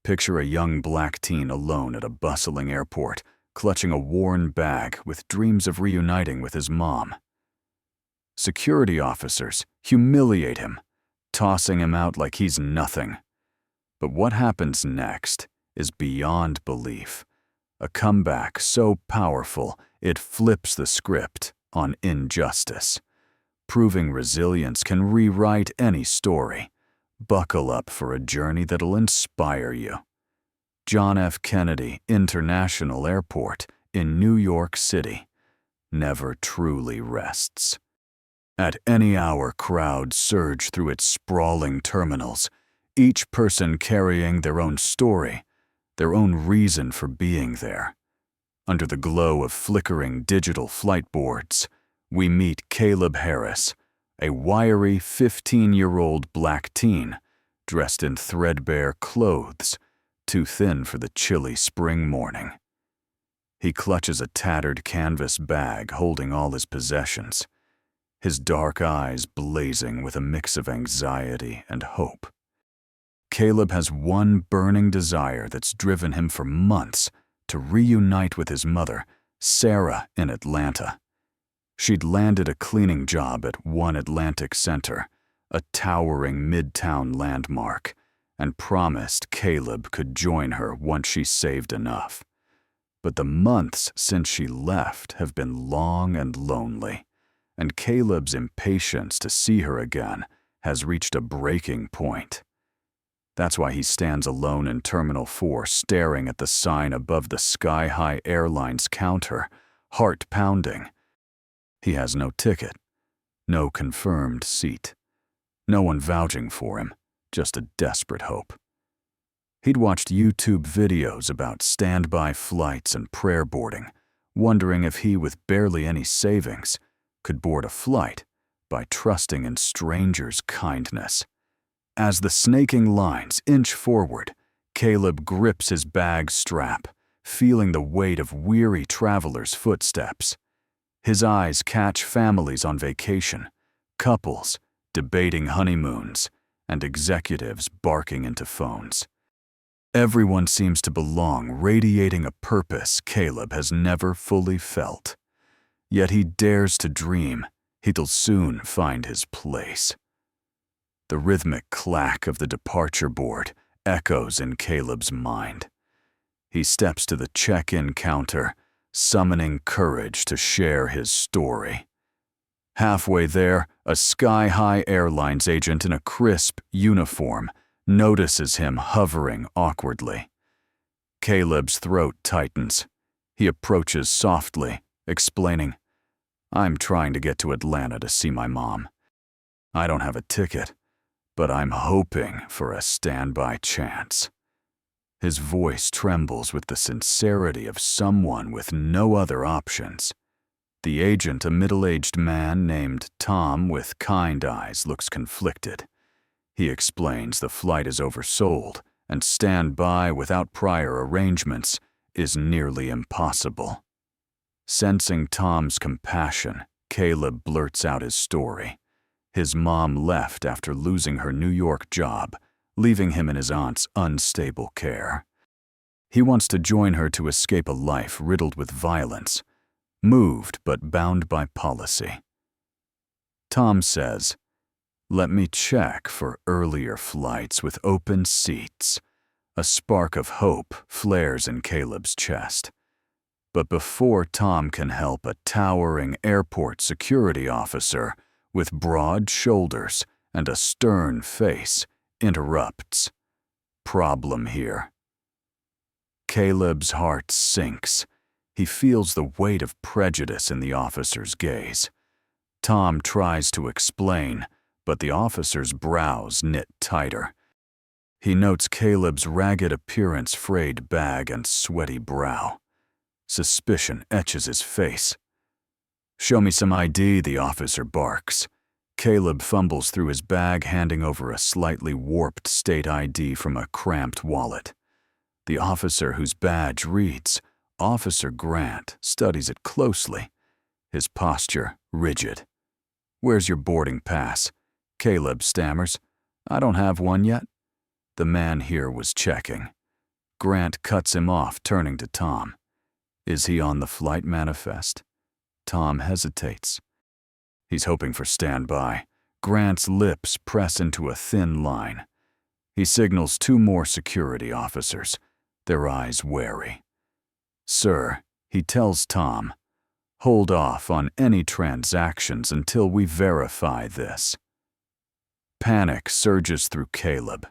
Picture a young black teen alone at a bustling airport, clutching a worn bag with dreams of reuniting with his mom. Security officers humiliate him, tossing him out like he's nothing. But what happens next is beyond belief. A comeback so powerful it flips the script on injustice. Proving resilience can rewrite any story. Buckle up for a journey that'll inspire you. John F. Kennedy International Airport in New York City never truly rests. At any hour, crowds surge through its sprawling terminals, each person carrying their own story, their own reason for being there. Under the glow of flickering digital flight boards, we meet Caleb Harris, a wiry 15-year-old black teen dressed in threadbare clothes, too thin for the chilly spring morning. He clutches a tattered canvas bag holding all his possessions, his dark eyes blazing with a mix of anxiety and hope. Caleb has one burning desire that's driven him for months to reunite with his mother, Sarah, in Atlanta. She'd landed a cleaning job at One Atlantic Center, a towering midtown landmark, and promised Caleb could join her once she saved enough. But the months since she left have been long and lonely, and Caleb's impatience to see her again has reached a breaking point. That's why he stands alone in Terminal 4, staring at the sign above the Sky High Airlines counter, heart pounding. He has no ticket, no confirmed seat, no one vouching for him, just a desperate hope. He'd watched YouTube videos about standby flights and prayer boarding, wondering if he, with barely any savings, could board a flight by trusting in strangers' kindness. As the snaking lines inch forward, Caleb grips his bag strap, feeling the weight of weary travelers' footsteps. His eyes catch families on vacation, couples debating honeymoons, and executives barking into phones. Everyone seems to belong, radiating a purpose Caleb has never fully felt. Yet he dares to dream he'll soon find his place. The rhythmic clack of the departure board echoes in Caleb's mind. He steps to the check-in counter, summoning courage to share his story. Halfway there, a Sky High Airlines agent in a crisp uniform notices him hovering awkwardly. Caleb's throat tightens. He approaches softly, explaining, "I'm trying to get to Atlanta to see my mom. I don't have a ticket, but I'm hoping for a standby chance." His voice trembles with the sincerity of someone with no other options. The agent, a middle-aged man named Tom with kind eyes, looks conflicted. He explains the flight is oversold, and standby without prior arrangements is nearly impossible. Sensing Tom's compassion, Caleb blurts out his story. His mom left after losing her New York job, leaving him in his aunt's unstable care. He wants to join her to escape a life riddled with violence, moved but bound by policy. Tom says, "Let me check for earlier flights with open seats." A spark of hope flares in Caleb's chest. But before Tom can help, a towering airport security officer with broad shoulders and a stern face interrupts. Problem here. Caleb's heart sinks. He feels the weight of prejudice in the officer's gaze. Tom tries to explain, but the officer's brows knit tighter. He notes Caleb's ragged appearance, frayed bag, and sweaty brow. Suspicion etches his face. "Show me some ID," the officer barks. Caleb fumbles through his bag, handing over a slightly warped state ID from a cramped wallet. The officer, whose badge reads Officer Grant, studies it closely, his posture rigid. "Where's your boarding pass?" Caleb stammers. "I don't have one yet." The man here was checking. Grant cuts him off, turning to Tom. Is he on the flight manifest? Tom hesitates. He's hoping for standby. Grant's lips press into a thin line. He signals 2 more security officers, their eyes wary. Sir, he tells Tom, hold off on any transactions until we verify this. Panic surges through Caleb.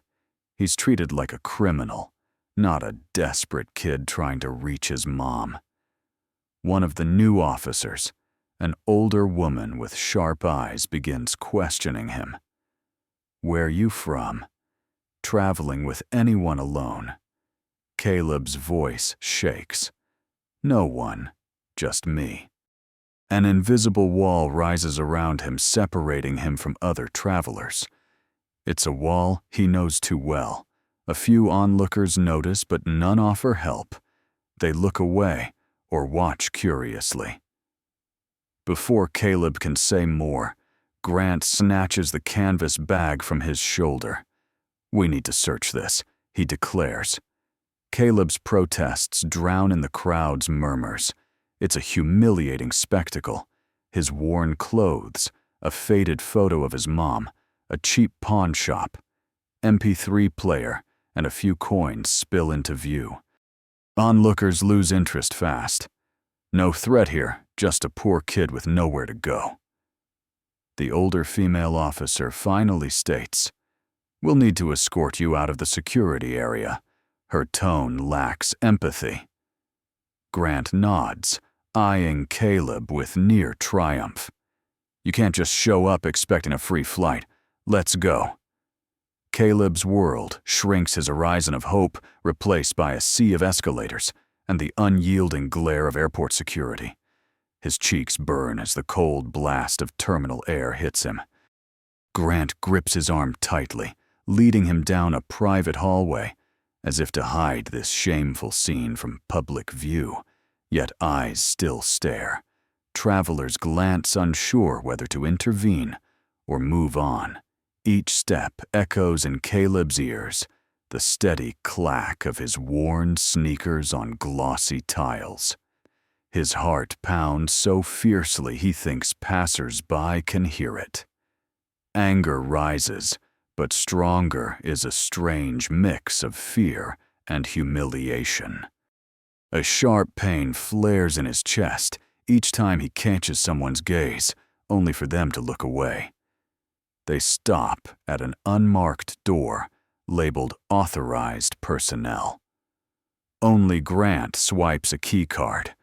He's treated like a criminal, not a desperate kid trying to reach his mom. One of the new officers, an older woman with sharp eyes, begins questioning him. Where you from? Traveling with anyone alone? Caleb's voice shakes. No one, just me. An invisible wall rises around him, separating him from other travelers. It's a wall he knows too well. A few onlookers notice, but none offer help. They look away or watch curiously. Before Caleb can say more, Grant snatches the canvas bag from his shoulder. We need to search this, he declares. Caleb's protests drown in the crowd's murmurs. It's a humiliating spectacle. His worn clothes, a faded photo of his mom, a cheap pawn shop, MP3 player, and a few coins spill into view. Onlookers lose interest fast. No threat here, just a poor kid with nowhere to go. The older female officer finally states, "We'll need to escort you out of the security area." Her tone lacks empathy. Grant nods, eyeing Caleb with near triumph. You can't just show up expecting a free flight. Let's go. Caleb's world shrinks, his horizon of hope replaced by a sea of escalators and the unyielding glare of airport security. His cheeks burn as the cold blast of terminal air hits him. Grant grips his arm tightly, leading him down a private hallway, as if to hide this shameful scene from public view, yet eyes still stare. Travelers glance, unsure whether to intervene or move on. Each step echoes in Caleb's ears, the steady clack of his worn sneakers on glossy tiles. His heart pounds so fiercely he thinks passers-by can hear it. Anger rises, but stronger is a strange mix of fear and humiliation. A sharp pain flares in his chest each time he catches someone's gaze, only for them to look away. They stop at an unmarked door labeled Authorized Personnel. Only Grant swipes a keycard.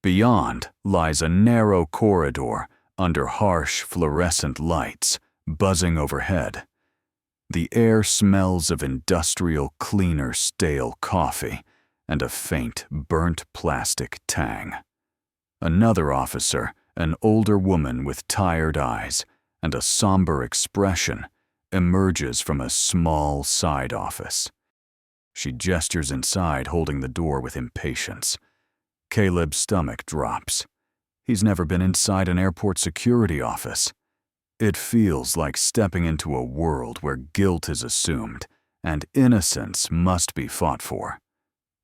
Beyond lies a narrow corridor under harsh fluorescent lights buzzing overhead. The air smells of industrial cleaner stale coffee and a faint burnt plastic tang. Another officer, an older woman with tired eyes and a somber expression, emerges from a small side office. She gestures inside, holding the door with impatience. Caleb's stomach drops. He's never been inside an airport security office. It feels like stepping into a world where guilt is assumed and innocence must be fought for.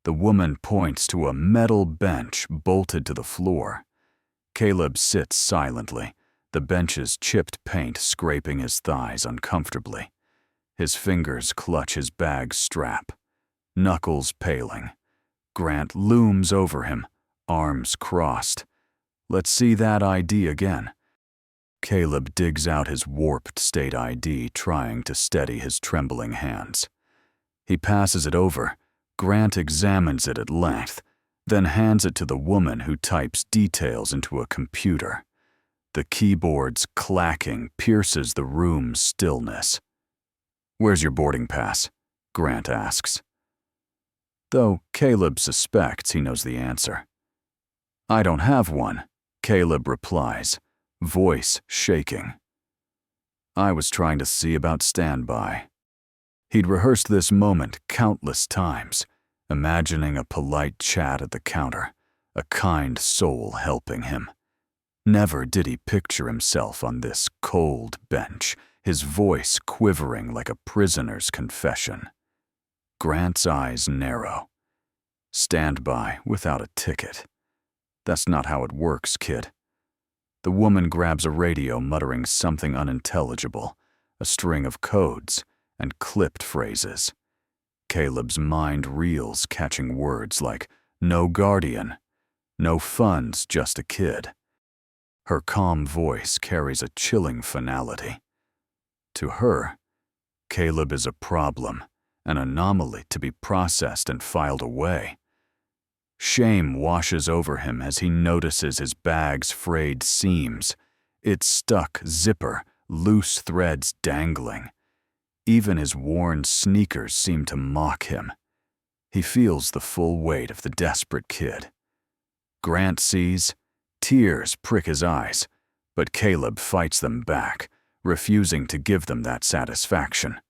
The woman points to a metal bench bolted to the floor. Caleb sits silently, the bench's chipped paint scraping his thighs uncomfortably. His fingers clutch his bag strap, knuckles paling. Grant looms over him, arms crossed. Let's see that ID again. Caleb digs out his warped state ID, trying to steady his trembling hands. He passes it over. Grant examines it at length, then hands it to the woman who types details into a computer. The keyboard's clacking pierces the room's stillness. "Where's your boarding pass?" Grant asks. Though Caleb suspects he knows the answer. "I don't have one," Caleb replies, voice shaking. "I was trying to see about standby." He'd rehearsed this moment countless times, imagining a polite chat at the counter, a kind soul helping him. Never did he picture himself on this cold bench, his voice quivering like a prisoner's confession. Grant's eyes narrow. Stand by without a ticket. That's not how it works, kid. The woman grabs a radio, muttering something unintelligible, a string of codes and clipped phrases. Caleb's mind reels, catching words like no guardian, no funds, just a kid. Her calm voice carries a chilling finality. To her, Caleb is a problem, an anomaly to be processed and filed away. Shame washes over him as he notices his bag's frayed seams, its stuck zipper, loose threads dangling. Even his worn sneakers seem to mock him. He feels the full weight of the desperate kid. Grant sees, tears prick his eyes, but Caleb fights them back, refusing to give them that satisfaction.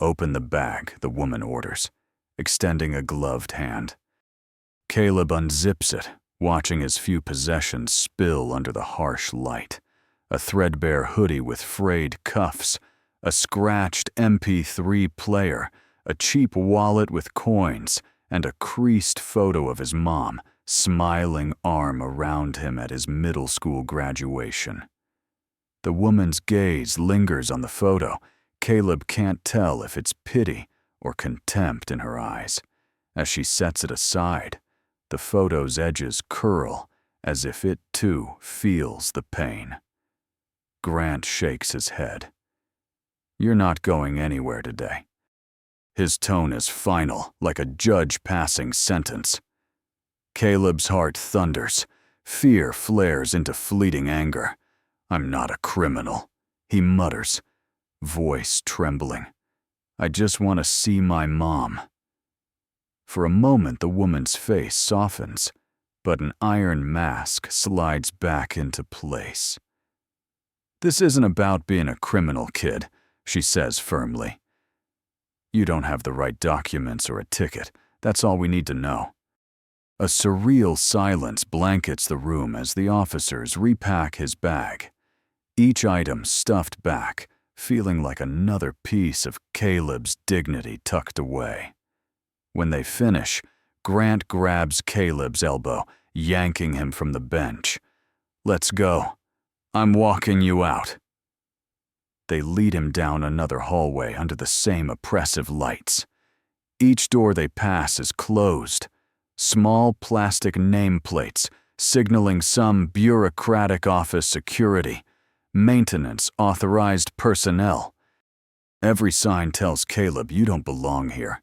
Open the bag, the woman orders, extending a gloved hand. Caleb unzips it, watching his few possessions spill under the harsh light. A threadbare hoodie with frayed cuffs, a scratched MP3 player, a cheap wallet with coins, and a creased photo of his mom, smiling arm around him at his middle school graduation. The woman's gaze lingers on the photo. Caleb can't tell if it's pity or contempt in her eyes. As she sets it aside, the photo's edges curl as if it too feels the pain. Grant shakes his head. You're not going anywhere today. His tone is final, like a judge passing sentence. Caleb's heart thunders. Fear flares into fleeting anger. I'm not a criminal, he mutters, voice trembling. I just want to see my mom. For a moment, the woman's face softens, but an iron mask slides back into place. This isn't about being a criminal, kid, she says firmly. You don't have the right documents or a ticket. That's all we need to know. A surreal silence blankets the room as the officers repack his bag, each item stuffed back, feeling like another piece of Caleb's dignity tucked away. When they finish, Grant grabs Caleb's elbow, yanking him from the bench. Let's go. I'm walking you out. They lead him down another hallway under the same oppressive lights. Each door they pass is closed. Small plastic nameplates signaling some bureaucratic office security, maintenance, authorized personnel. Every sign tells Caleb you don't belong here.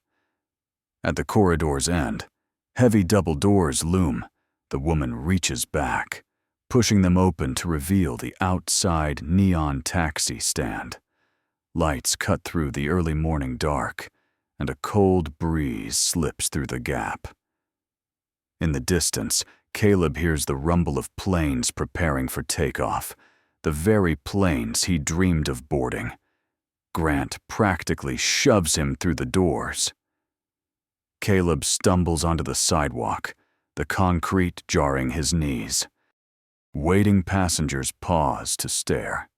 At the corridor's end, heavy double doors loom. The woman reaches back, pushing them open to reveal the outside neon taxi stand. Lights cut through the early morning dark, and a cold breeze slips through the gap. In the distance, Caleb hears the rumble of planes preparing for takeoff, the very planes he dreamed of boarding. Grant practically shoves him through the doors. Caleb stumbles onto the sidewalk, the concrete jarring his knees. Waiting passengers pause to stare.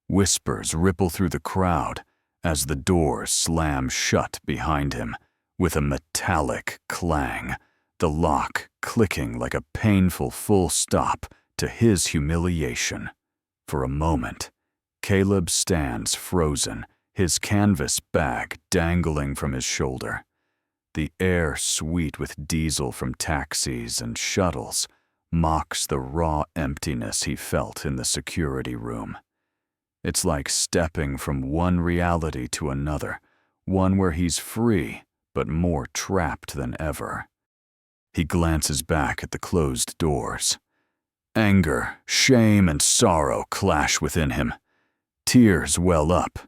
Whispers ripple through the crowd as the doors slam shut behind him with a metallic clang, the lock clicking like a painful full stop to his humiliation. For a moment, Caleb stands frozen, his canvas bag dangling from his shoulder. The air sweet with diesel from taxis and shuttles mocks the raw emptiness he felt in the security room. It's like stepping from one reality to another, one where he's free but more trapped than ever. He glances back at the closed doors. Anger, shame, and sorrow clash within him. Tears well up,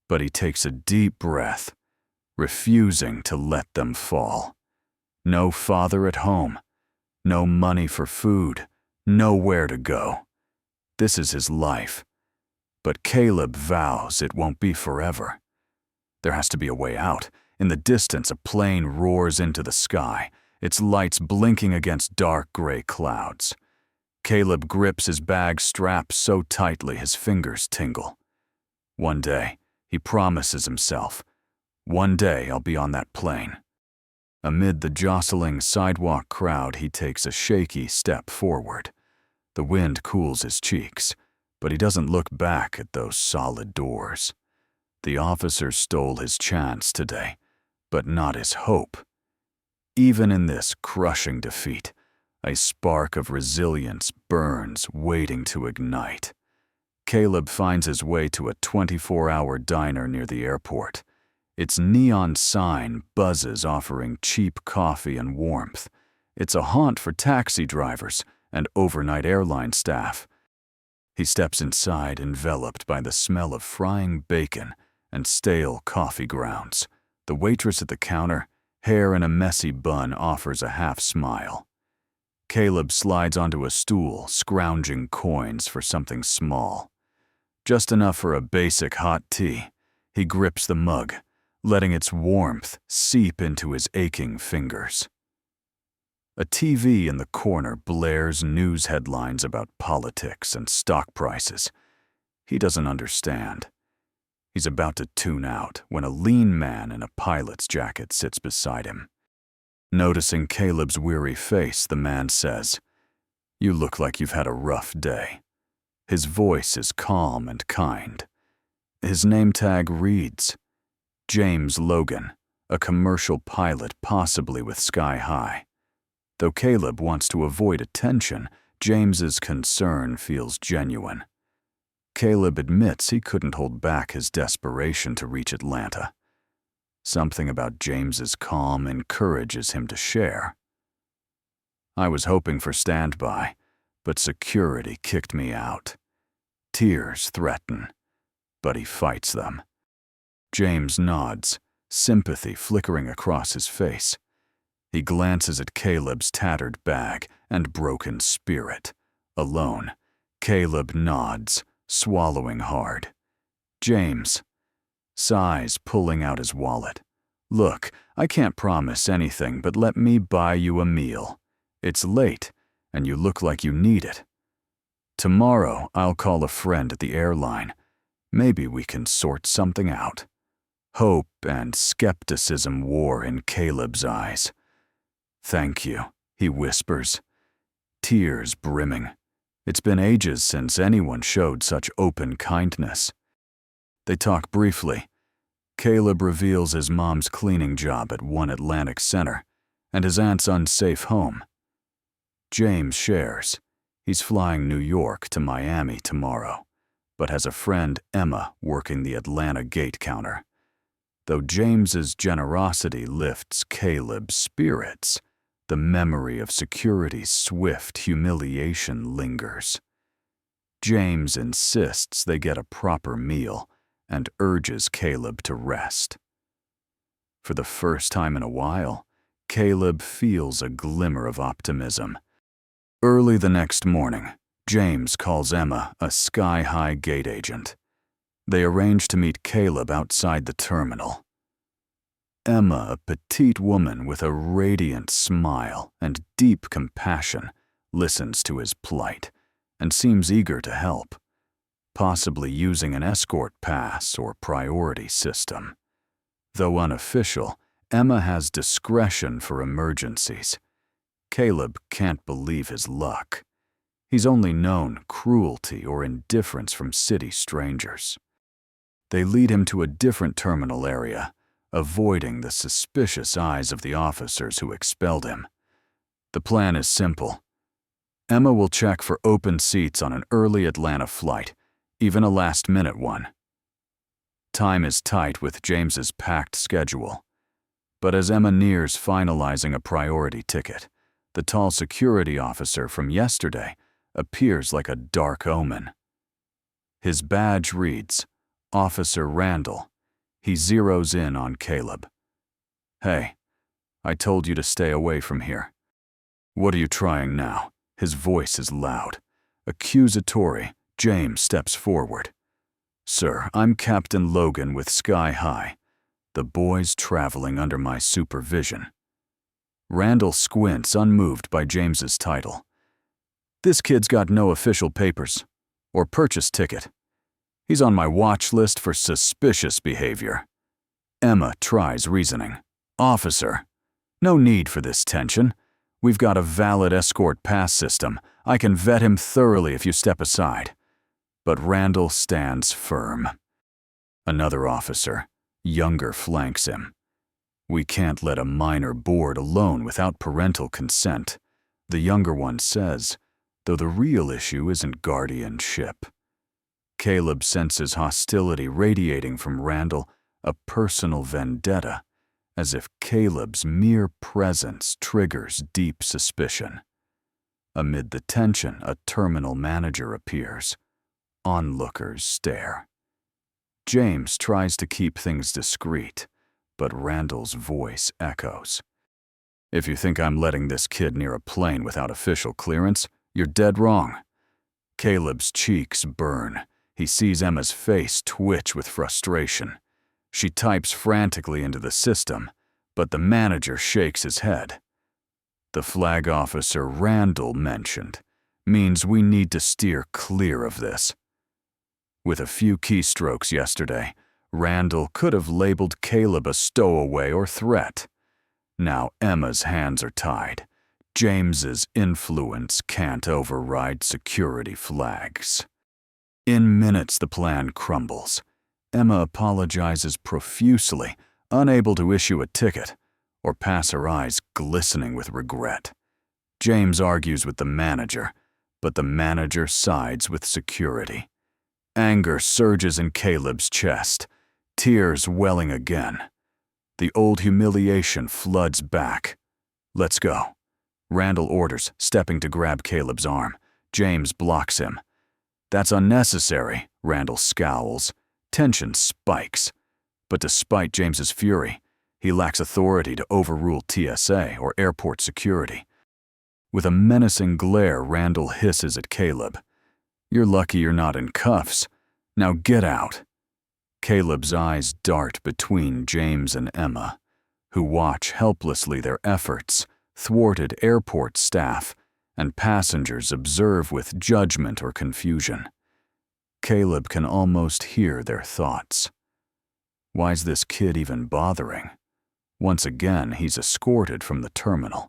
but he takes a deep breath, refusing to let them fall. No father at home, no money for food, nowhere to go. This is his life. But Caleb vows it won't be forever. There has to be a way out. In the distance, a plane roars into the sky, its lights blinking against dark gray clouds. Caleb grips his bag strap so tightly his fingers tingle. One day, he promises himself, one day I'll be on that plane. Amid the jostling sidewalk crowd, he takes a shaky step forward. The wind cools his cheeks, but he doesn't look back at those solid doors. The officers stole his chance today, but not his hope. Even in this crushing defeat, a spark of resilience burns, waiting to ignite. Caleb finds his way to a 24-hour diner near the airport. Its neon sign buzzes, offering cheap coffee and warmth. It's a haunt for taxi drivers and overnight airline staff. He steps inside, enveloped by the smell of frying bacon and stale coffee grounds. The waitress at the counter, hair in a messy bun, offers a half smile. Caleb slides onto a stool, scrounging coins for something small. Just enough for a basic hot tea. He grips the mug, letting its warmth seep into his aching fingers. A TV in the corner blares news headlines about politics and stock prices. He doesn't understand. He's about to tune out when a lean man in a pilot's jacket sits beside him. Noticing Caleb's weary face, the man says, "You look like you've had a rough day." His voice is calm and kind. His name tag reads, James Logan, a commercial pilot, possibly with Sky High. Though Caleb wants to avoid attention, James's concern feels genuine. Caleb admits he couldn't hold back his desperation to reach Atlanta. Something about James's calm encourages him to share. "I was hoping for standby, but security kicked me out. Tears threaten, but he fights them." James nods, sympathy flickering across his face. He glances at Caleb's tattered bag and broken spirit. Alone, Caleb nods, swallowing hard. James sighs, pulling out his wallet. "Look, I can't promise anything, but let me buy you a meal. It's late, and you look like you need it. Tomorrow, I'll call a friend at the airline. Maybe we can sort something out." Hope and skepticism war in Caleb's eyes. "Thank you," he whispers, tears brimming. It's been ages since anyone showed such open kindness. They talk briefly. Caleb reveals his mom's cleaning job at One Atlantic Center and his aunt's unsafe home. James shares. He's flying New York to Miami tomorrow, but has a friend, Emma, working the Atlanta gate counter. Though James's generosity lifts Caleb's spirits, the memory of security's swift humiliation lingers. James insists they get a proper meal and urges Caleb to rest. For the first time in a while, Caleb feels a glimmer of optimism. Early the next morning, James calls Emma, a Sky High gate agent. They arrange to meet Caleb outside the terminal. Emma, a petite woman with a radiant smile and deep compassion, listens to his plight and seems eager to help, possibly using an escort pass or priority system. Though unofficial, Emma has discretion for emergencies. Caleb can't believe his luck. He's only known cruelty or indifference from city strangers. They lead him to a different terminal area, avoiding the suspicious eyes of the officers who expelled him. The plan is simple. Emma will check for open seats on an early Atlanta flight, even a last-minute one. Time is tight with James's packed schedule. But as Emma nears finalizing a priority ticket, the tall security officer from yesterday appears like a dark omen. His badge reads, Officer Randall. He zeroes in on Caleb. "Hey, I told you to stay away from here. What are you trying now?" His voice is loud. Accusatory, James steps forward. "Sir, I'm Captain Logan with Sky High. The boy's traveling under my supervision." Randall squints, unmoved by James's title. "This kid's got no official papers or purchase ticket. He's on my watch list for suspicious behavior." Emma tries reasoning. "Officer, No need for this tension. We've got a valid escort pass system. I can vet him thoroughly if you step aside. But Randall stands firm. Another officer, younger, flanks him. We can't let a minor board alone without parental consent, the younger one says, though the real issue isn't guardianship. Caleb senses hostility radiating from Randall, a personal vendetta, as if Caleb's mere presence triggers deep suspicion. Amid the tension, a terminal manager appears. Onlookers stare. James tries to keep things discreet, but Randall's voice echoes. If you think I'm letting this kid near a plane without official clearance, you're dead wrong. Caleb's cheeks burn. He sees Emma's face twitch with frustration. She types frantically into the system, but the manager shakes his head. The flag officer Randall mentioned means we need to steer clear of this. With a few keystrokes yesterday, Randall could have labeled Caleb a stowaway or threat. Now Emma's hands are tied. James's influence can't override security flags. In minutes, the plan crumbles. Emma apologizes profusely, unable to issue a ticket, or pass her eyes glistening with regret. James argues with the manager, but the manager sides with security. Anger surges in Caleb's chest, tears welling again. The old humiliation floods back. Let's go. Randall orders, stepping to grab Caleb's arm. James blocks him. That's unnecessary, Randall scowls. Tension spikes. But despite James's fury, he lacks authority to overrule TSA or airport security. With a menacing glare, Randall hisses at Caleb. You're lucky you're not in cuffs. Now get out. Caleb's eyes dart between James and Emma, who watch helplessly their efforts, thwarted airport staff, and passengers observe with judgment or confusion. Caleb can almost hear their thoughts. Why's this kid even bothering? Once again, he's escorted from the terminal.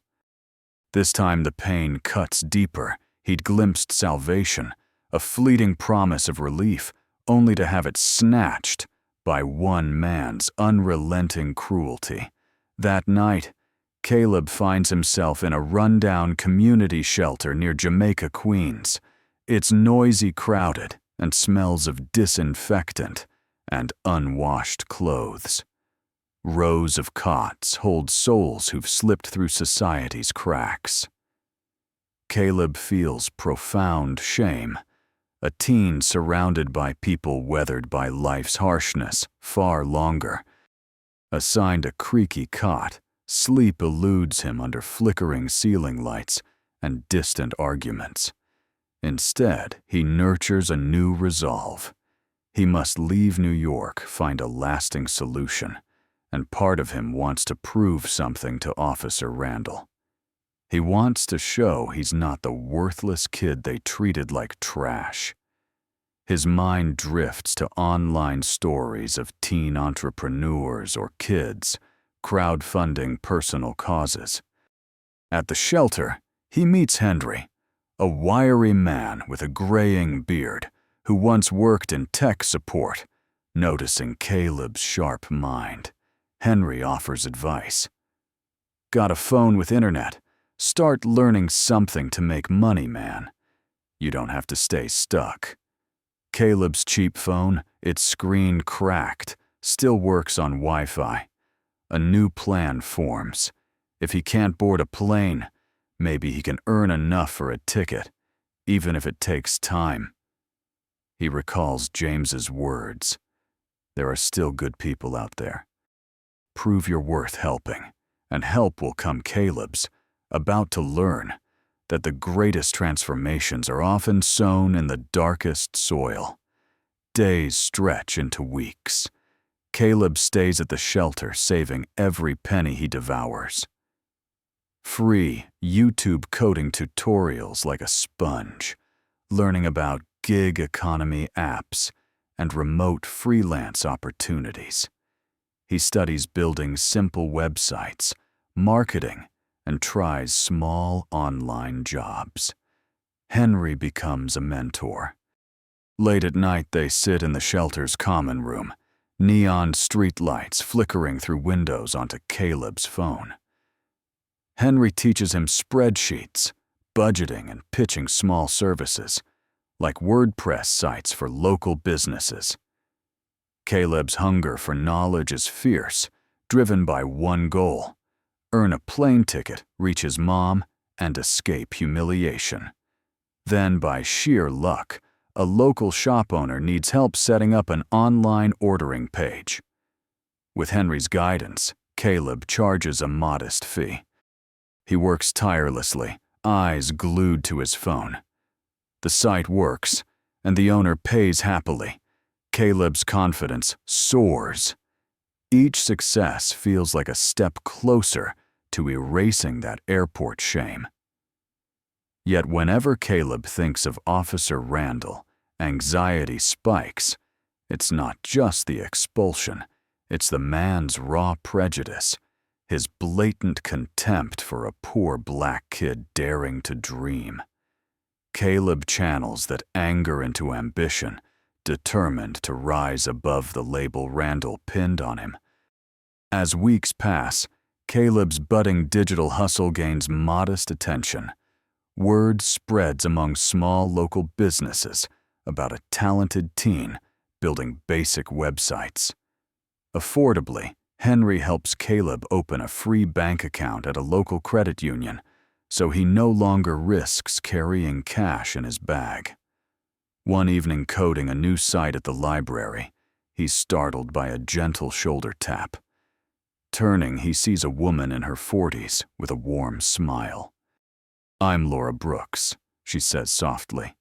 This time the pain cuts deeper. He'd glimpsed salvation, a fleeting promise of relief, only to have it snatched by one man's unrelenting cruelty. That night, Caleb finds himself in a rundown community shelter near Jamaica, Queens. It's noisy, crowded, and smells of disinfectant and unwashed clothes. Rows of cots hold souls who've slipped through society's cracks. Caleb feels profound shame, a teen surrounded by people weathered by life's harshness far longer. Assigned a creaky cot, sleep eludes him under flickering ceiling lights and distant arguments. Instead, he nurtures a new resolve. He must leave New York, find a lasting solution, and part of him wants to prove something to Officer Randall. He wants to show he's not the worthless kid they treated like trash. His mind drifts to online stories of teen entrepreneurs or kids crowdfunding personal causes. At the shelter, he meets Henry, a wiry man with a graying beard who once worked in tech support. Noticing Caleb's sharp mind, Henry offers advice. Got a phone with internet? Start learning something to make money, man. You don't have to stay stuck. Caleb's cheap phone, its screen cracked, still works on Wi-Fi. A new plan forms. If he can't board a plane, maybe he can earn enough for a ticket, even if it takes time. He recalls James's words. There are still good people out there. Prove you're worth helping, and help will come. Caleb's about to learn that the greatest transformations are often sown in the darkest soil. Days stretch into weeks. Caleb stays at the shelter, saving every penny he devours. Free YouTube coding tutorials like a sponge, learning about gig economy apps and remote freelance opportunities. He studies building simple websites, marketing, and tries small online jobs. Henry becomes a mentor. Late at night, they sit in the shelter's common room, neon streetlights flickering through windows onto Caleb's phone. Henry teaches him spreadsheets, budgeting, and pitching small services, like WordPress sites for local businesses. Caleb's hunger for knowledge is fierce, driven by one goal: earn a plane ticket, reach his mom, and escape humiliation. Then, by sheer luck, a local shop owner needs help setting up an online ordering page. With Henry's guidance, Caleb charges a modest fee. He works tirelessly, eyes glued to his phone. The site works, and the owner pays happily. Caleb's confidence soars. Each success feels like a step closer to erasing that airport shame. Yet whenever Caleb thinks of Officer Randall, anxiety spikes. It's not just the expulsion, it's the man's raw prejudice, his blatant contempt for a poor black kid daring to dream. Caleb channels that anger into ambition, determined to rise above the label Randall pinned on him. As weeks pass, Caleb's budding digital hustle gains modest attention. Word spreads among small local businesses about a talented teen building basic websites. Affordably, Henry helps Caleb open a free bank account at a local credit union, so he no longer risks carrying cash in his bag. One evening coding a new site at the library, he's startled by a gentle shoulder tap. Turning, he sees a woman in her 40s with a warm smile. "I'm Laura Brooks," she says softly,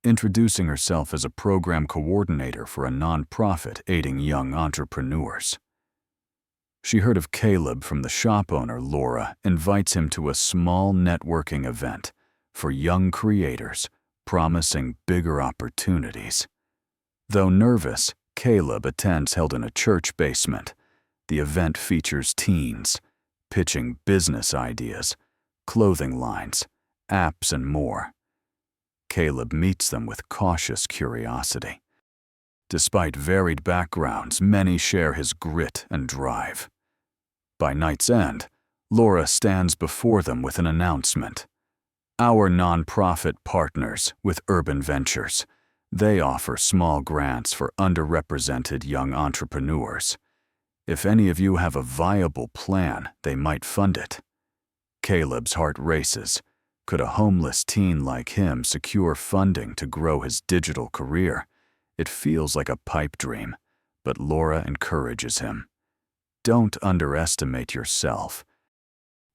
introducing herself as a program coordinator for a nonprofit aiding young entrepreneurs. She heard of Caleb from the shop owner. Laura invites him to a small networking event for young creators promising bigger opportunities. Though nervous, Caleb attends, held in a church basement. The event features teens pitching business ideas, clothing lines, apps, and more. Caleb meets them with cautious curiosity. Despite varied backgrounds, many share his grit and drive. By night's end, Laura stands before them with an announcement. "Our nonprofit partners with Urban Ventures. They offer small grants for underrepresented young entrepreneurs. If any of you have a viable plan, they might fund it." Caleb's heart races. Could a homeless teen like him secure funding to grow his digital career? It feels like a pipe dream, but Laura encourages him. "Don't underestimate yourself.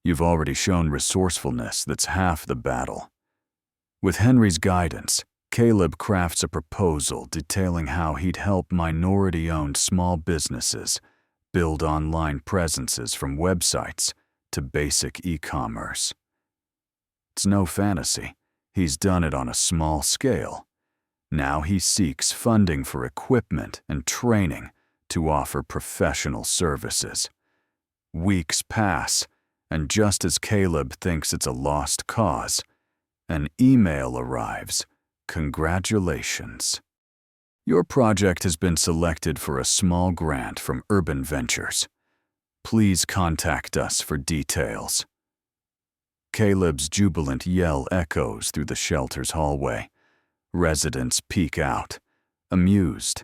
You've already shown resourcefulness that's half the battle." With Henry's guidance, Caleb crafts a proposal detailing how he'd help minority-owned small businesses build online presences from websites to basic e-commerce. It's no fantasy. He's done it on a small scale. Now he seeks funding for equipment and training to offer professional services. Weeks pass, and just as Caleb thinks it's a lost cause, an email arrives. "Congratulations. Your project has been selected for a small grant from Urban Ventures. Please contact us for details." Caleb's jubilant yell echoes through the shelter's hallway. Residents peek out, amused.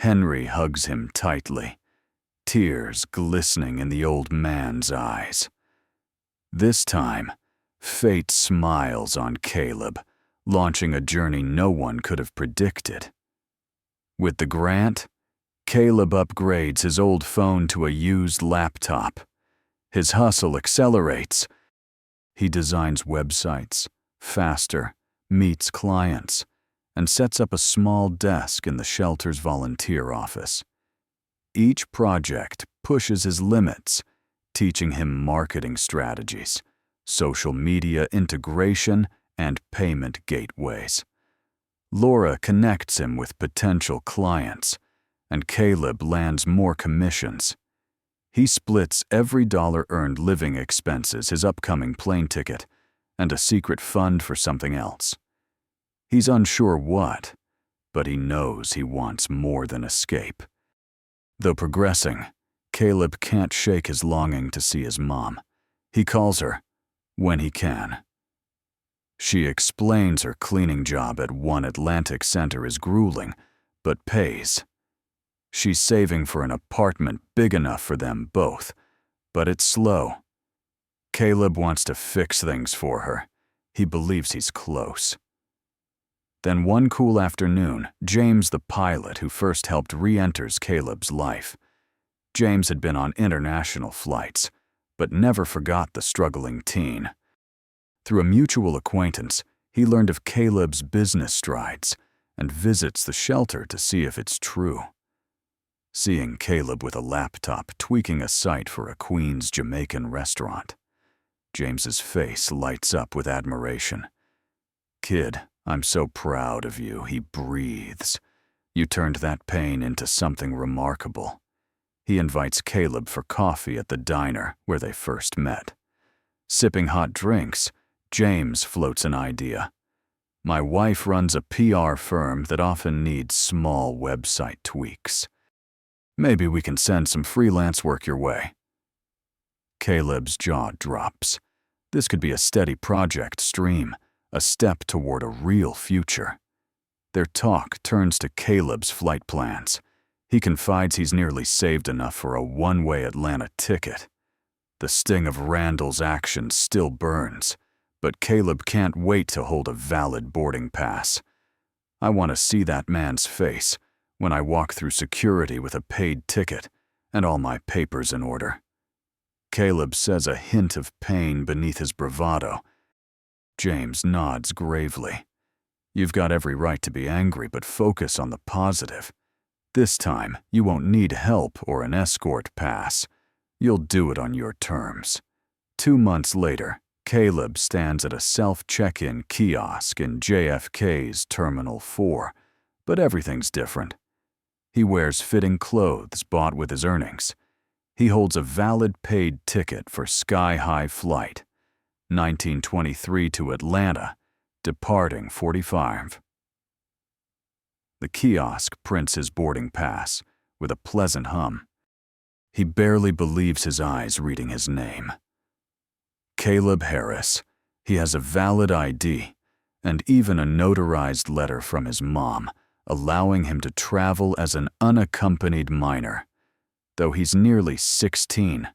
Henry hugs him tightly, tears glistening in the old man's eyes. This time, fate smiles on Caleb, launching a journey no one could have predicted. With the grant, Caleb upgrades his old phone to a used laptop. His hustle accelerates. He designs websites faster, meets clients, and sets up a small desk in the shelter's volunteer office. Each project pushes his limits, teaching him marketing strategies, social media integration, and payment gateways. Laura connects him with potential clients, and Caleb lands more commissions. He splits every dollar earned living expenses, his upcoming plane ticket, and a secret fund for something else. He's unsure what, but he knows he wants more than escape. Though progressing, Caleb can't shake his longing to see his mom. He calls her when he can. She explains her cleaning job at One Atlantic Center is grueling, but pays. She's saving for an apartment big enough for them both, but it's slow. Caleb wants to fix things for her. He believes he's close. Then one cool afternoon, James, the pilot who first helped re-enters Caleb's life. James had been on international flights, but never forgot the struggling teen. Through a mutual acquaintance, he learned of Caleb's business strides and visits the shelter to see if it's true. Seeing Caleb with a laptop tweaking a site for a Queens Jamaican restaurant, James's face lights up with admiration. "Kid, I'm so proud of you," he breathes. "You turned that pain into something remarkable." He invites Caleb for coffee at the diner where they first met. Sipping hot drinks, James floats an idea. "My wife runs a PR firm that often needs small website tweaks. Maybe we can send some freelance work your way." Caleb's jaw drops. This could be a steady project stream, a step toward a real future. Their talk turns to Caleb's flight plans. He confides he's nearly saved enough for a one-way Atlanta ticket. The sting of Randall's actions still burns, but Caleb can't wait to hold a valid boarding pass. "I want to see that man's face when I walk through security with a paid ticket and all my papers in order." Caleb says a hint of pain beneath his bravado. James nods gravely. "You've got every right to be angry, but focus on the positive. This time, you won't need help or an escort pass. You'll do it on your terms." 2 months later, Caleb stands at a self-check-in kiosk in JFK's Terminal 4, but everything's different. He wears fitting clothes bought with his earnings. He holds a valid paid ticket for sky-high flight, 1923 to Atlanta, departing 45. The kiosk prints his boarding pass with a pleasant hum. He barely believes his eyes reading his name. Caleb Harris. He has a valid ID and even a notarized letter from his mom, allowing him to travel as an unaccompanied minor. Though he's nearly 16,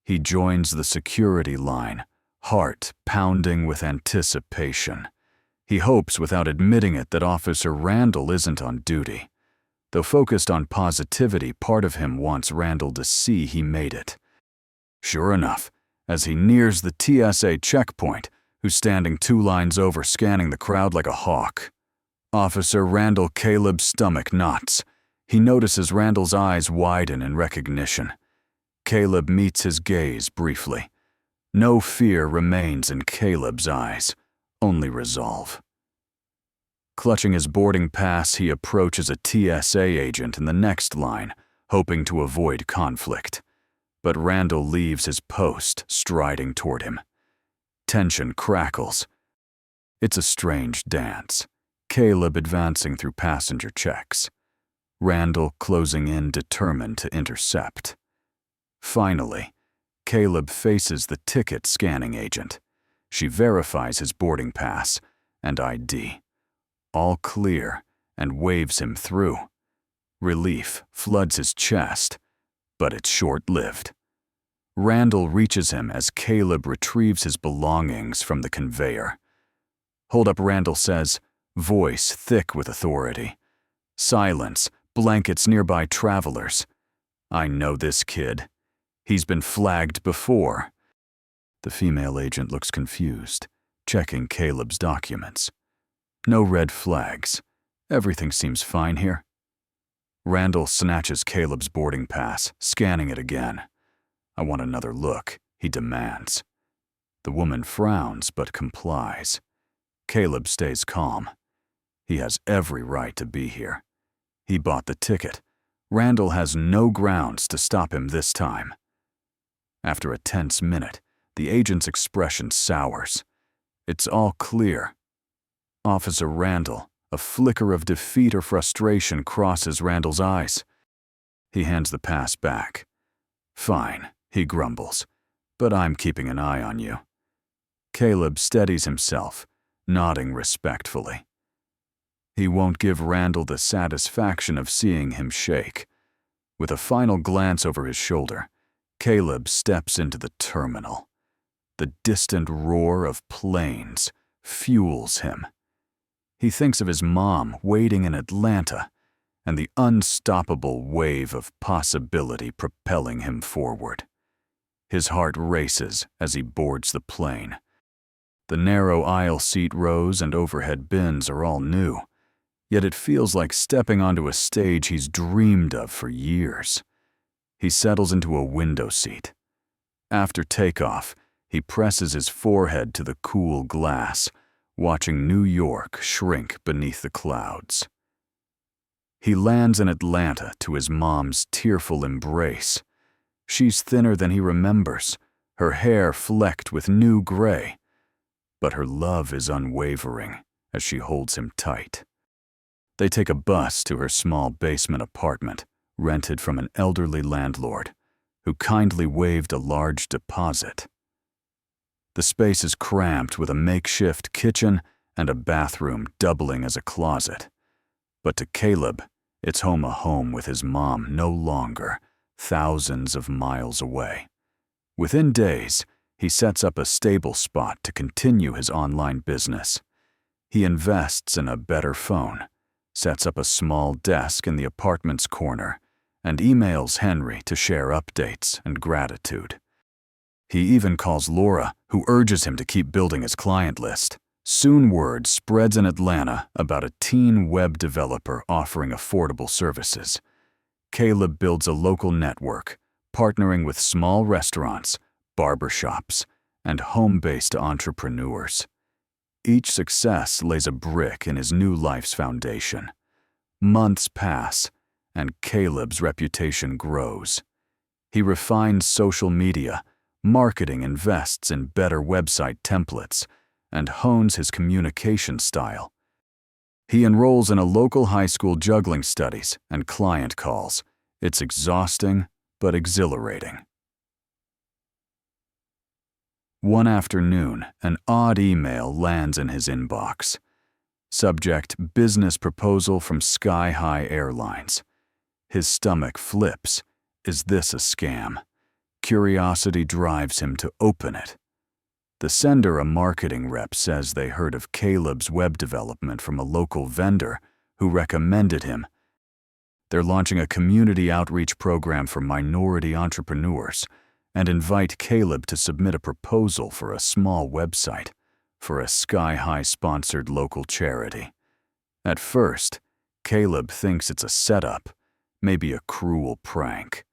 he joins the security line, heart pounding with anticipation. He hopes without admitting it that Officer Randall isn't on duty. Though focused on positivity, part of him wants Randall to see he made it. Sure enough, as he nears the TSA checkpoint, who's standing 2 lines over scanning the crowd like a hawk, Officer Randall Caleb's stomach knots. He notices Randall's eyes widen in recognition. Caleb meets his gaze briefly. No fear remains in Caleb's eyes, only resolve. Clutching his boarding pass, he approaches a TSA agent in the next line, hoping to avoid conflict. But Randall leaves his post, striding toward him. Tension crackles. It's a strange dance. Caleb advancing through passenger checks. Randall closing in, determined to intercept. Finally, Caleb faces the ticket scanning agent. She verifies his boarding pass and ID. All clear, and waves him through. Relief floods his chest, but it's short-lived. Randall reaches him as Caleb retrieves his belongings from the conveyor. "Hold up," Randall says, voice thick with authority. Silence blankets nearby travelers. "I know this kid. He's been flagged before." The female agent looks confused, checking Caleb's documents. No red flags. Everything seems fine here. Randall snatches Caleb's boarding pass, scanning it again. "I want another look," he demands. The woman frowns but complies. Caleb stays calm. He has every right to be here. He bought the ticket, Randall has no grounds to stop him this time. After a tense minute, the agent's expression sours. It's all clear. Officer Randall, a flicker of defeat or frustration crosses Randall's eyes. He hands the pass back. "Fine," he grumbles, "but I'm keeping an eye on you." Caleb steadies himself, nodding respectfully. He won't give Randall the satisfaction of seeing him shake. With a final glance over his shoulder, Caleb steps into the terminal. The distant roar of planes fuels him. He thinks of his mom waiting in Atlanta and the unstoppable wave of possibility propelling him forward. His heart races as he boards the plane. The narrow aisle seat rows and overhead bins are all new, yet it feels like stepping onto a stage he's dreamed of for years. He settles into a window seat. After takeoff, he presses his forehead to the cool glass, watching New York shrink beneath the clouds. He lands in Atlanta to his mom's tearful embrace. She's thinner than he remembers, her hair flecked with new gray. But her love is unwavering as she holds him tight. They take a bus to her small basement apartment, rented from an elderly landlord, who kindly waived a large deposit. The space is cramped with a makeshift kitchen and a bathroom doubling as a closet. But to Caleb, it's home with his mom no longer, thousands of miles away. Within days, he sets up a stable spot to continue his online business. He invests in a better phone, sets up a small desk in the apartment's corner, and emails Henry to share updates and gratitude. He even calls Laura, who urges him to keep building his client list. Soon word spreads in Atlanta about a teen web developer offering affordable services. Caleb builds a local network, partnering with small restaurants, barbershops, and home-based entrepreneurs. Each success lays a brick in his new life's foundation. Months pass, and Caleb's reputation grows. He refines social media, marketing invests in better website templates, and hones his communication style. He enrolls in a local high school juggling studies and client calls. It's exhausting, but exhilarating. One afternoon, an odd email lands in his inbox. Subject: business proposal from Sky High Airlines. His stomach flips. Is this a scam? Curiosity drives him to open it. The sender, a marketing rep, says they heard of Caleb's web development from a local vendor who recommended him. They're launching a community outreach program for minority entrepreneurs and invite Caleb to submit a proposal for a small website for a Sky High-sponsored local charity. At first, Caleb thinks it's a setup, maybe a cruel prank.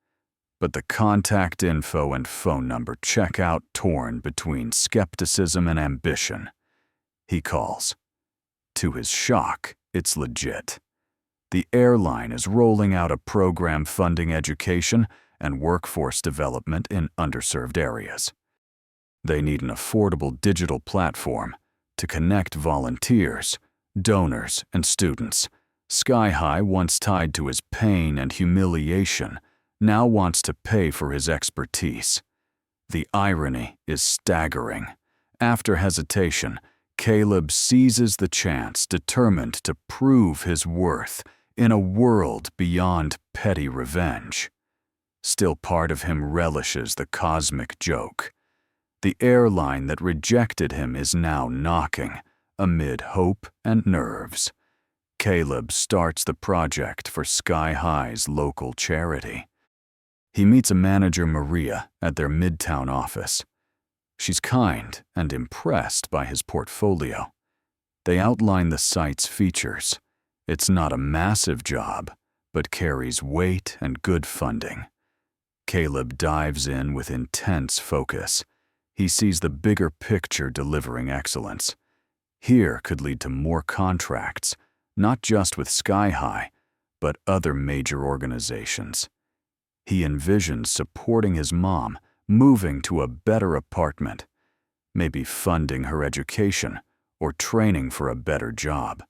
But the contact info and phone number check out, torn between skepticism and ambition. He calls. To his shock, it's legit. The airline is rolling out a program funding education and workforce development in underserved areas. They need an affordable digital platform to connect volunteers, donors, and students. Sky High, once tied to his pain and humiliation, now wants to pay for his expertise. The irony is staggering. After hesitation, Caleb seizes the chance, determined to prove his worth in a world beyond petty revenge. Still, part of him relishes the cosmic joke. The airline that rejected him is now knocking, amid hope and nerves. Caleb starts the project for Sky High's local charity. He meets a manager, Maria, at their Midtown office. She's kind and impressed by his portfolio. They outline the site's features. It's not a massive job, but carries weight and good funding. Caleb dives in with intense focus. He sees the bigger picture delivering excellence. Here could lead to more contracts, not just with Sky High, but other major organizations. He envisions supporting his mom, moving to a better apartment, maybe funding her education or training for a better job.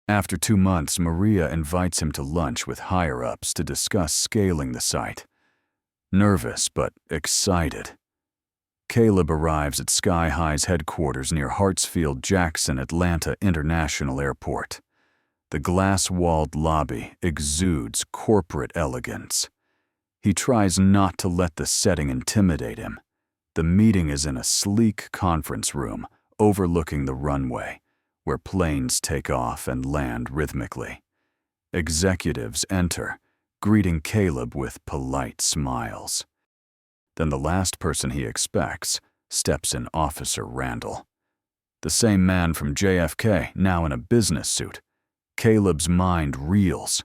After 2 months, Maria invites him to lunch with higher-ups to discuss scaling the site. Nervous but excited, Caleb arrives at Sky High's headquarters near Hartsfield-Jackson Atlanta International Airport. The glass-walled lobby exudes corporate elegance. He tries not to let the setting intimidate him. The meeting is in a sleek conference room overlooking the runway, where planes take off and land rhythmically. Executives enter, greeting Caleb with polite smiles. Then the last person he expects steps in Officer Randall. The same man from JFK, now in a business suit. Caleb's mind reels.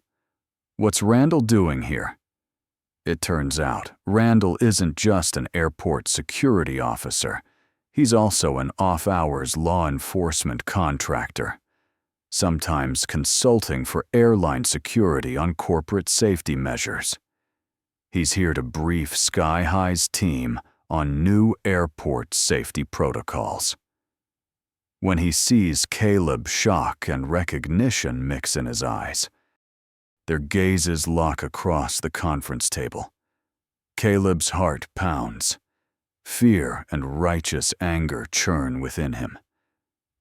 What's Randall doing here? It turns out, Randall isn't just an airport security officer. He's also an off-hours law enforcement contractor, sometimes consulting for airline security on corporate safety measures. He's here to brief Sky High's team on new airport safety protocols. When he sees Caleb, shock and recognition mix in his eyes. Their gazes lock across the conference table. Caleb's heart pounds. Fear and righteous anger churn within him.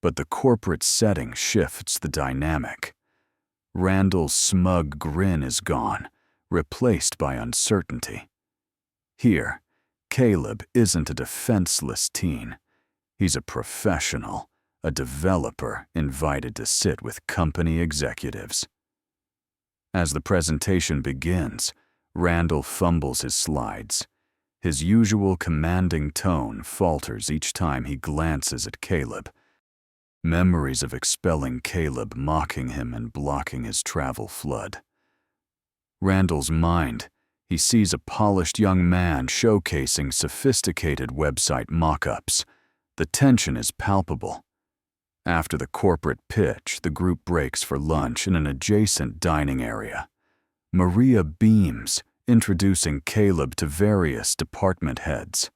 But the corporate setting shifts the dynamic. Randall's smug grin is gone, replaced by uncertainty. Here, Caleb isn't a defenseless teen. He's a professional, a developer invited to sit with company executives. As the presentation begins, Randall fumbles his slides. His usual commanding tone falters each time he glances at Caleb. Memories of expelling Caleb mocking him and blocking his travel flood. Randall's mind, he sees a polished young man showcasing sophisticated website mock-ups. The tension is palpable. After the corporate pitch, the group breaks for lunch in an adjacent dining area. Maria beams, introducing Caleb to various department heads.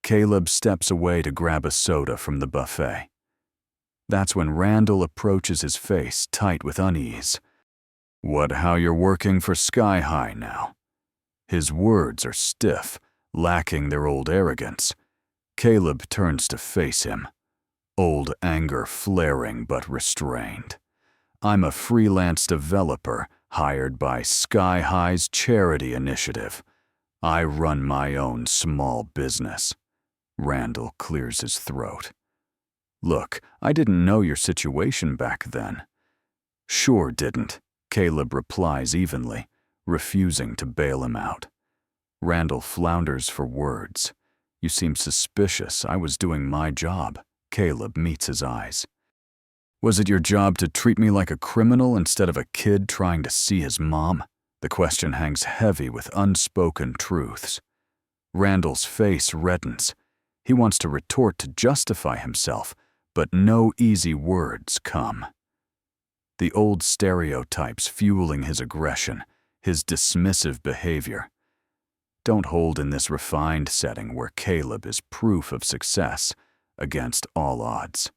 Caleb steps away to grab a soda from the buffet. That's when Randall approaches his face tight with unease. How you're working for Sky High now? His words are stiff, lacking their old arrogance. Caleb turns to face him, old anger flaring but restrained. I'm a freelance developer hired by Sky High's charity initiative. I run my own small business. Randall clears his throat. Look, I didn't know your situation back then. Sure didn't, Caleb replies evenly, refusing to bail him out. Randall flounders for words. You seem suspicious. I was doing my job. Caleb meets his eyes. Was it your job to treat me like a criminal instead of a kid trying to see his mom? The question hangs heavy with unspoken truths. Randall's face reddens. He wants to retort to justify himself, but no easy words come. The old stereotypes fueling his aggression, his dismissive behavior, don't hold in this refined setting where Caleb is proof of success against all odds.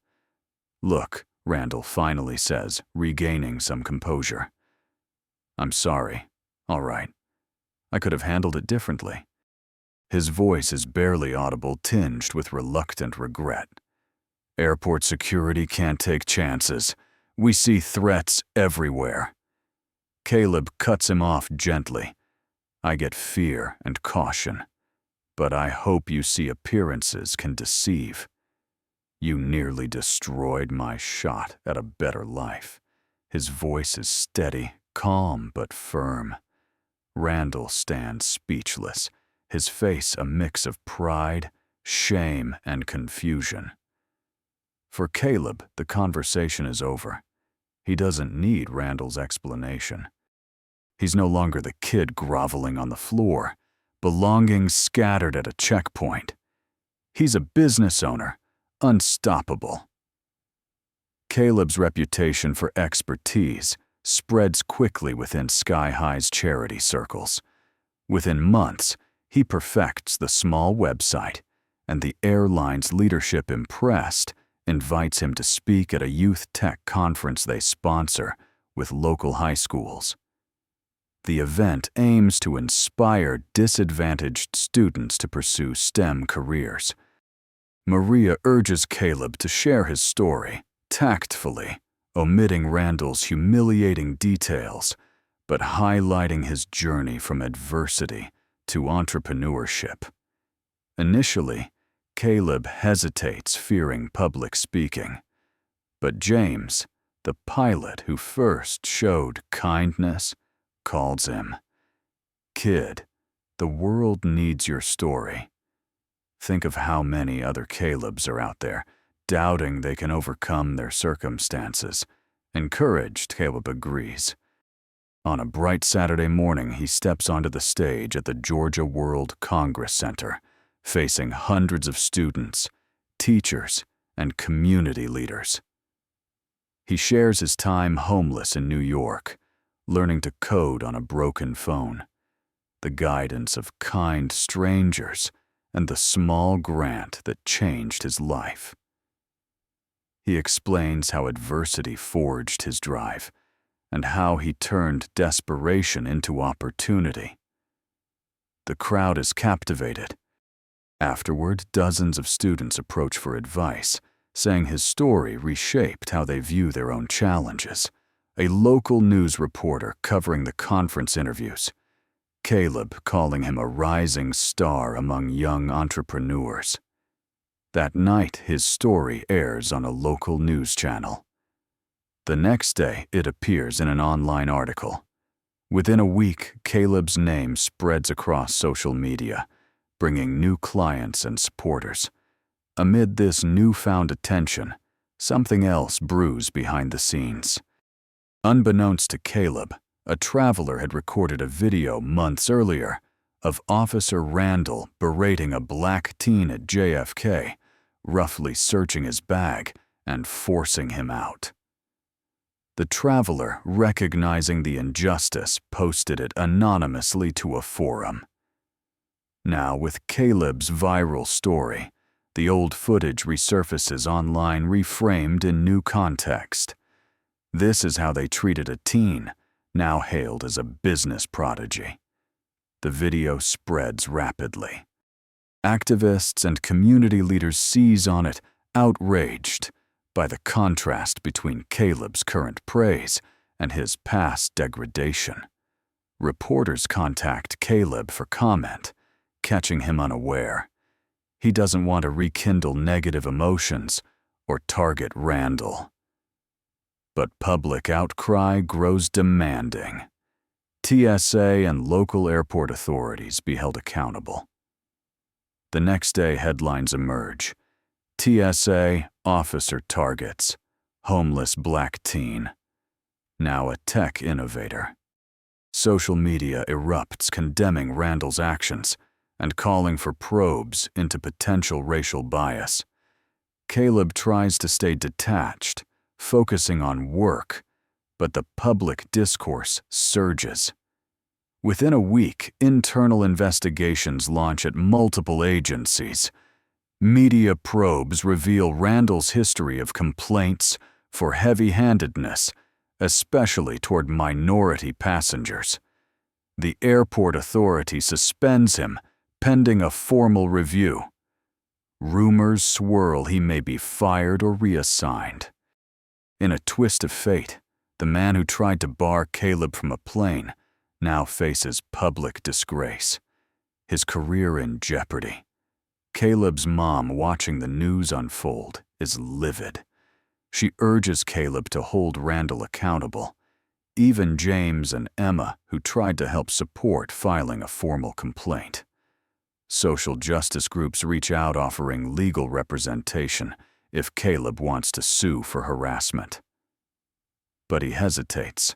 Look, Randall finally says, regaining some composure. I'm sorry. All right. I could have handled it differently. His voice is barely audible, tinged with reluctant regret. Airport security can't take chances. We see threats everywhere. Caleb cuts him off gently. I get fear and caution, but I hope you see appearances can deceive. You nearly destroyed my shot at a better life. His voice is steady, calm but firm. Randall stands speechless, his face a mix of pride, shame, and confusion. For Caleb, the conversation is over. He doesn't need Randall's explanation. He's no longer the kid groveling on the floor, belongings scattered at a checkpoint. He's a business owner, unstoppable. Caleb's reputation for expertise, spreads quickly within Sky High's charity circles. Within months, he perfects the small website, and the airline's leadership, impressed, invites him to speak at a youth tech conference they sponsor with local high schools. The event aims to inspire disadvantaged students to pursue STEM careers. Maria urges Caleb to share his story, tactfully, omitting Randall's humiliating details, but highlighting his journey from adversity to entrepreneurship. Initially, Caleb hesitates, fearing public speaking. But James, the pilot who first showed kindness, calls him, "Kid, the world needs your story." Think of how many other Calebs are out there, doubting they can overcome their circumstances. Encouraged, Caleb agrees. On a bright Saturday morning, he steps onto the stage at the Georgia World Congress Center, facing hundreds of students, teachers, and community leaders. He shares his time homeless in New York, learning to code on a broken phone, the guidance of kind strangers, and the small grant that changed his life. He explains how adversity forged his drive, and how he turned desperation into opportunity. The crowd is captivated. Afterward, dozens of students approach for advice, saying his story reshaped how they view their own challenges. A local news reporter covering the conference interviews, Caleb calling him a rising star among young entrepreneurs. That night, his story airs on a local news channel. The next day, it appears in an online article. Within a week, Caleb's name spreads across social media, bringing new clients and supporters. Amid this newfound attention, something else brews behind the scenes. Unbeknownst to Caleb, a traveler had recorded a video months earlier of Officer Randall berating a black teen at JFK, roughly searching his bag and forcing him out. The traveler, recognizing the injustice, posted it anonymously to a forum. Now, with Caleb's viral story, the old footage resurfaces online, reframed in new context. This is how they treated a teen, now hailed as a business prodigy. The video spreads rapidly. Activists and community leaders seize on it, outraged by the contrast between Caleb's current praise and his past degradation. Reporters contact Caleb for comment, catching him unaware. He doesn't want to rekindle negative emotions or target Randall. But public outcry grows demanding. TSA and local airport authorities be held accountable. The next day, headlines emerge. TSA officer targets homeless black teen, now a tech innovator. Social media erupts, condemning Randall's actions and calling for probes into potential racial bias. Caleb tries to stay detached, focusing on work, but the public discourse surges. Within a week, internal investigations launch at multiple agencies. Media probes reveal Randall's history of complaints for heavy-handedness, especially toward minority passengers. The airport authority suspends him, pending a formal review. Rumors swirl he may be fired or reassigned. In a twist of fate, the man who tried to bar Caleb from a plane now faces public disgrace, his career in jeopardy. Caleb's mom, watching the news unfold, is livid. She urges Caleb to hold Randall accountable. Even James and Emma, who tried to help support filing a formal complaint. Social justice groups reach out, offering legal representation if Caleb wants to sue for harassment. But he hesitates.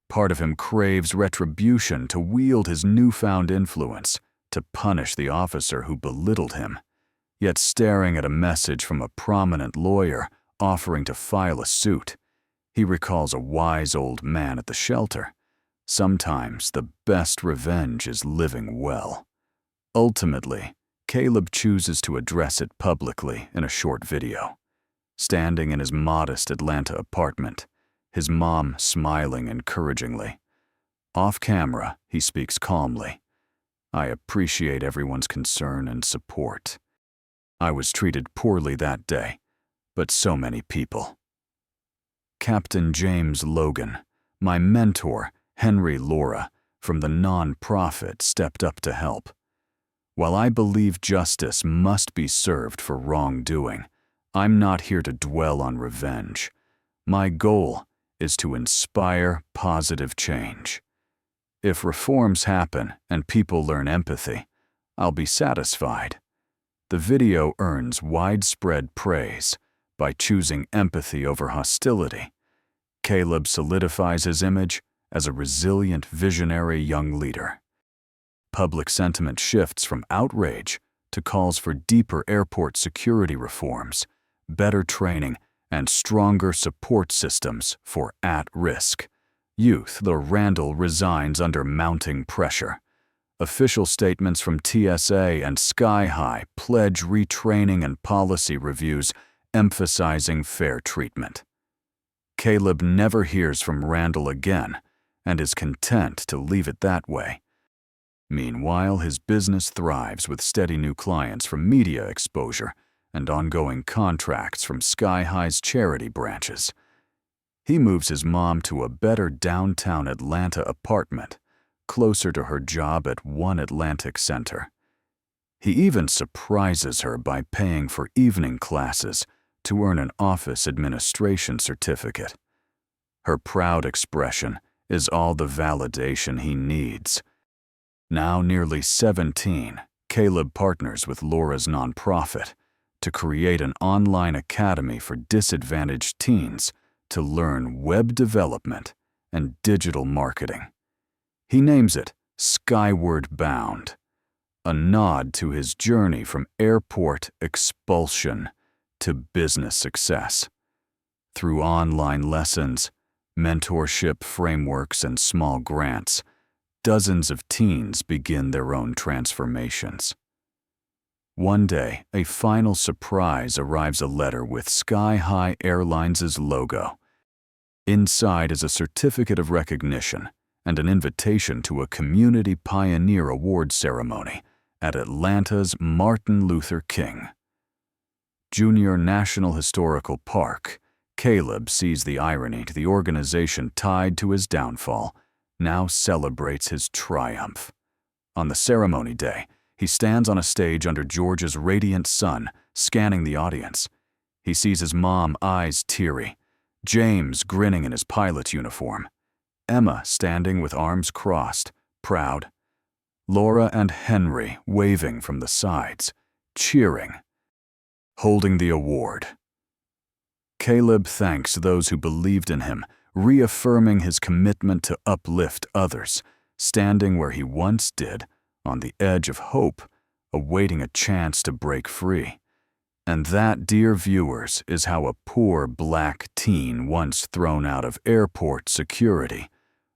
Part of him craves retribution, to wield his newfound influence to punish the officer who belittled him. Yet, staring at a message from a prominent lawyer offering to file a suit, He recalls a wise old man at the shelter. Sometimes the best revenge is living well. Ultimately, Caleb chooses to address it publicly in a short video. Standing in his modest Atlanta apartment, his mom smiling encouragingly. Off camera, he speaks calmly. "I appreciate everyone's concern and support. I was treated poorly that day, but so many people." Captain James Logan, my mentor, Henry Laura, from the non-profit, stepped up to help. "While I believe justice must be served for wrongdoing, I'm not here to dwell on revenge. My goal is to inspire positive change. If reforms happen and people learn empathy, I'll be satisfied." The video earns widespread praise by choosing empathy over hostility. Caleb solidifies his image as a resilient, visionary young leader. Public sentiment shifts from outrage to calls for deeper airport security reforms, better training, and stronger support systems for at-risk youth. The Randall resigns under mounting pressure. Official statements from TSA and Sky High pledge retraining and policy reviews emphasizing fair treatment. Caleb never hears from Randall again and is content to leave it that way. Meanwhile, his business thrives with steady new clients from media exposure and ongoing contracts from Sky High's charity branches. He moves his mom to a better downtown Atlanta apartment, closer to her job at One Atlantic Center. He even surprises her by paying for evening classes to earn an office administration certificate. Her proud expression is all the validation he needs. Now nearly 17, Caleb partners with Laura's nonprofit to create an online academy for disadvantaged teens to learn web development and digital marketing. He names it Skyward Bound, a nod to his journey from airport expulsion to business success. Through online lessons, mentorship frameworks, and small grants, dozens of teens begin their own transformations. One day, a final surprise arrives: a letter with Sky High Airlines' logo. Inside is a certificate of recognition and an invitation to a Community Pioneer Award ceremony at Atlanta's Martin Luther King Jr. National Historical Park. Caleb sees the irony. The organization tied to his downfall now celebrates his triumph. On the ceremony day, he stands on a stage under George's radiant sun, scanning the audience. He sees his mom, eyes teary, James grinning in his pilot uniform, Emma standing with arms crossed, proud, Laura and Henry waving from the sides, cheering, holding the award. Caleb thanks those who believed in him, reaffirming his commitment to uplift others, standing where he once did, on the edge of hope, awaiting a chance to break free. And that, dear viewers, is how a poor black teen once thrown out of airport security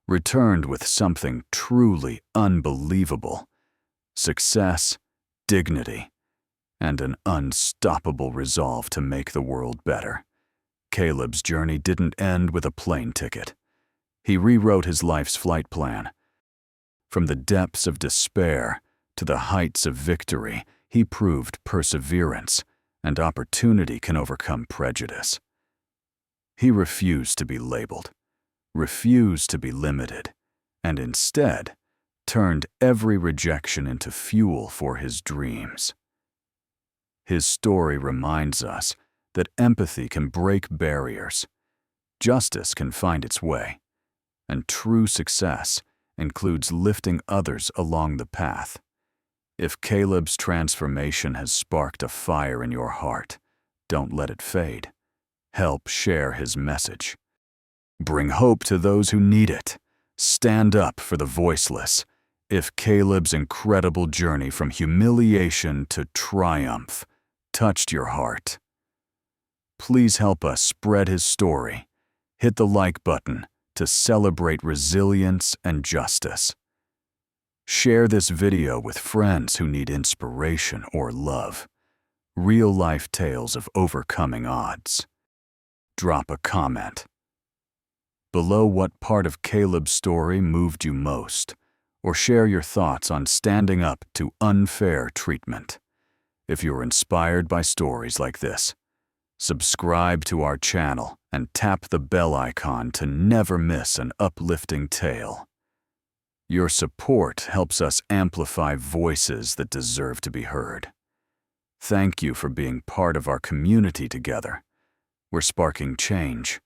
returned with something truly unbelievable: success, dignity, and an unstoppable resolve to make the world better. Caleb's journey didn't end with a plane ticket. He rewrote his life's flight plan. From the depths of despair to the heights of victory, he proved perseverance and opportunity can overcome prejudice. He refused to be labeled, refused to be limited, and instead turned every rejection into fuel for his dreams. His story reminds us that empathy can break barriers, justice can find its way, and true success includes lifting others along the path. If Caleb's transformation has sparked a fire in your heart, don't let it fade. Help share his message. Bring hope to those who need it. Stand up for the voiceless. If Caleb's incredible journey from humiliation to triumph touched your heart, please help us spread his story. Hit the like button to celebrate resilience and justice. Share this video with friends who need inspiration or love. Real-life tales of overcoming odds. Drop a comment below what part of Caleb's story moved you most, or share your thoughts on standing up to unfair treatment. If you're inspired by stories like this, subscribe to our channel and tap the bell icon to never miss an uplifting tale. Your support helps us amplify voices that deserve to be heard. Thank you for being part of our community together. We're sparking change